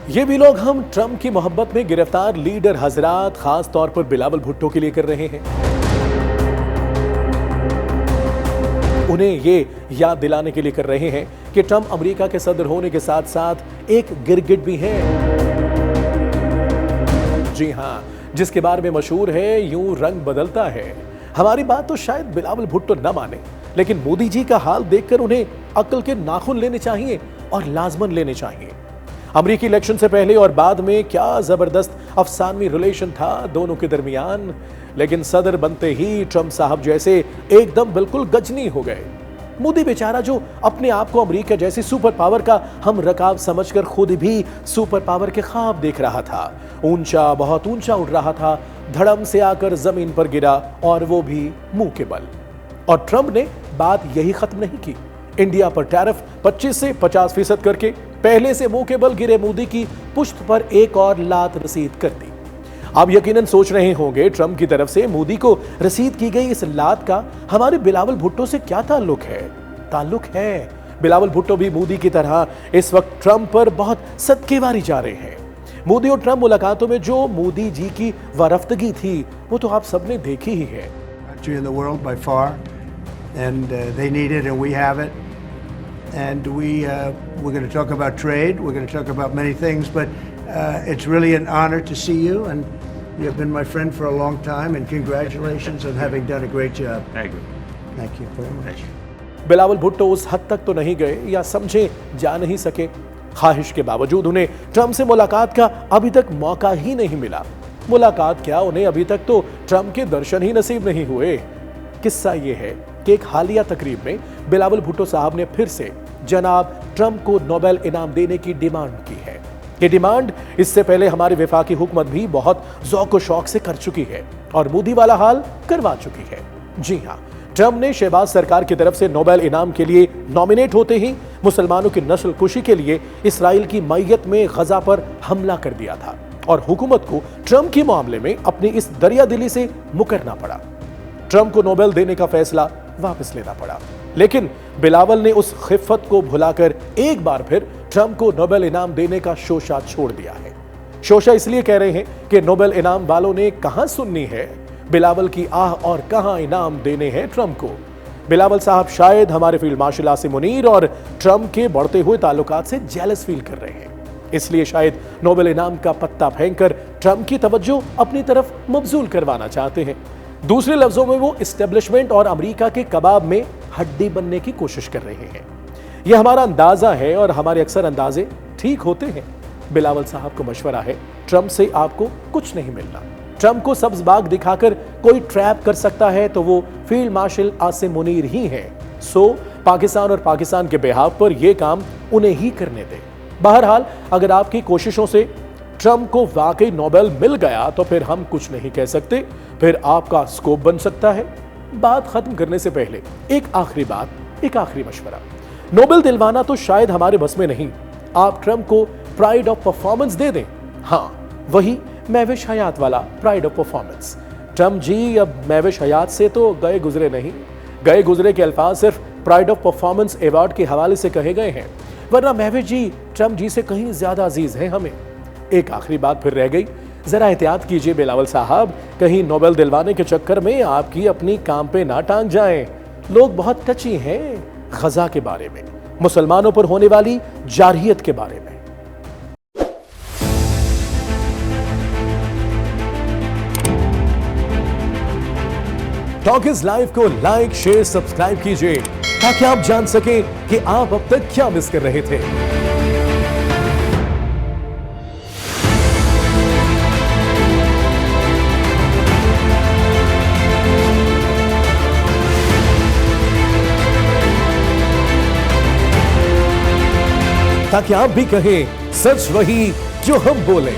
ये भी लोग हम ट्रंप की मोहब्बत में गिरफ्तार लीडर हजरात खास तौर पर बिलावल भुट्टो के लिए कर रहे हैं। उन्हें ये याद दिलाने के लिए कर रहे हैं कि ट्रंप अमेरिका के सदर होने के साथ साथ एक गिरगिट भी हैं। जी हां, जिसके बारे में मशहूर है यूं रंग बदलता है। हमारी बात तो शायद बिलावल भुट्टो न माने, लेकिन मोदी जी का हाल देखकर उन्हें अक्ल के नाखून लेने चाहिए और लाजमन लेने चाहिए। अमेरिकी इलेक्शन से पहले और बाद में क्या जबरदस्त अफसानवी रिलेशन था दोनों के दरमियान, लेकिन सदर बनते ही ट्रंप साहब जैसे एकदम बिल्कुल गजनी हो गए। मोदी बेचारा जो अपने आप को अमेरिका जैसी सुपर पावर का हम रकाब समझकर खुद भी सुपर पावर के ख्वाब देख रहा था, ऊंचा बहुत ऊंचा उड़ रहा था, धड़म से आकर जमीन पर गिरा और वो भी मुंह के बल। और ट्रंप ने बात यही खत्म नहीं की, इंडिया पर टैरिफ 25 से 50% करके पहले से मुंह के बल गिरे मोदी की पुश्त पर एक और लात रसीद कर दी। आप यकीनन सोच रहे होंगे ट्रंप की तरफ से मोदी को रसीद की गई इस लात का हमारे बिलावल भुट्टो से क्या ताल्लुक है? ताल्लुक है। बिलावल भुट्टो भी मोदी की तरह इस वक्त ट्रंप पर बहुत सदकेवारी जा रहे हैं। मोदी और ट्रंप मुलाकातों में जो मोदी जी की वारफ्तगी थी वो तो आप सबने देखी ही है। And they need it, and we have it. And we're going to talk about trade. We're going to talk about many things, but it's really an honor to see you, and you have been my friend for a long time. And congratulations on having done a great job. Thank you. Thank you very much. Bilawal Bhutto उस हद तक तो नहीं गए या समझे जा नहीं सके। ख्वाहिश के बावजूद उन्हें ट्रंप से मुलाकात का अभी तक मौका ही नहीं मिला। मुलाकात क्या, उन्हें अभी तक तो ट्रंप के दर्शन ही नसीब नहीं हुए। किस्सा ये है कि एक हालिया तकरीब में बिलावल भुट्टो साहब ने फिर से जनाब ट्रंप को नोबेल इनाम देने की डिमांड की है। ये डिमांड इससे पहले हमारी वफाकी हुकूमत भी बहुत ज़ौक़ व शौक से कर चुकी है और मोदी वाला हाल करवा चुकी है। जी हाँ, ट्रंप ने शहबाज सरकार की तरफ से नोबेल इनाम के लिए नॉमिनेट होते ही मुसलमानों की नस्ल कुशी के लिए इसराइल की मैयत में गजा पर हमला कर दिया था और हुकूमत को ट्रंप के मामले में अपनी इस दरिया दिली से मुकरना पड़ा। ट्रंप को नोबेल देने का फैसला वापस लेना पड़ा, लेकिन बिलावल ने उस खिफ़त को भुलाकर एक बार फिर ट्रंप को नोबेल इनाम देने का शोशा छोड़ दिया है। शोशा इसलिए कह रहे हैं कि नोबेल इनाम वालों ने कहां सुननी है बिलावल की आह और कहां इनाम देने हैं ट्रंप को। बिलावल साहब शायद हमारे फील्ड मार्शल आसिम मुनीर और ट्रंप के बढ़ते हुए ताल्लुकात से जेलस फील कर रहे हैं, इसलिए शायद नोबेल इनाम का पत्ता फेंककर ट्रंप की तवज्जो अपनी तरफ मबजूल करवाना चाहते हैं। दूसरे लफ्जों में वो इस्टेब्लिशमेंट और अमेरिका के कबाब में हड्डी बनने की कोशिश कर रहे हैं। यह हमारा अंदाजा है और हमारे अक्सर अंदाजे ठीक होते हैं। बिलावल साहब को मशवरा है, ट्रंप से आपको कुछ नहीं मिलना। ट्रंप को सब्ज बाग दिखाकर कोई ट्रैप कर सकता है तो वो फील्ड मार्शल आसिम मुनीर ही है। सो पाकिस्तान और पाकिस्तान के बिहाफ पर यह काम उन्हें ही करने दें। बहरहाल अगर आपकी कोशिशों से ट्रंप को वाकई नोबेल मिल गया तो फिर हम कुछ नहीं कह सकते, फिर आपका स्कोप बन सकता है। बात खत्म करने से पहले एक आखिरी बात, एक आखिरी मशवरा। नोबेल दिलवाना तो शायद हमारे बस में नहीं, आप ट्रंप को प्राइड ऑफ परफॉर्मेंस दे दें। हाँ, वही महविश हयात वाला प्राइड ऑफ परफॉर्मेंस। ट्रंप जी अब महविश हयात से तो गए गुजरे नहीं, गए गुजरे के अल्फाज सिर्फ प्राइड ऑफ परफॉर्मेंस अवार्ड के हवाले से कहे गए हैं, वरना महविश जी ट्रंप जी से कहीं ज्यादा अजीज हैं हमें। एक आखिरी बात फिर रह गई, जरा एहतियात कीजिए बिलावल साहब, कहीं नोबेल दिलवाने के चक्कर में आपकी अपनी काम पे ना टांग जाएं। लोग बहुत टची हैं गजा के बारे में, मुसलमानों पर होने वाली जारहियत के बारे में। टॉकीज लाइव को लाइक, शेयर, सब्सक्राइब कीजिए ताकि आप जान सकें कि आप अब तक क्या मिस कर रहे थे। ताकि आप भी कहें सच वही जो हम बोले।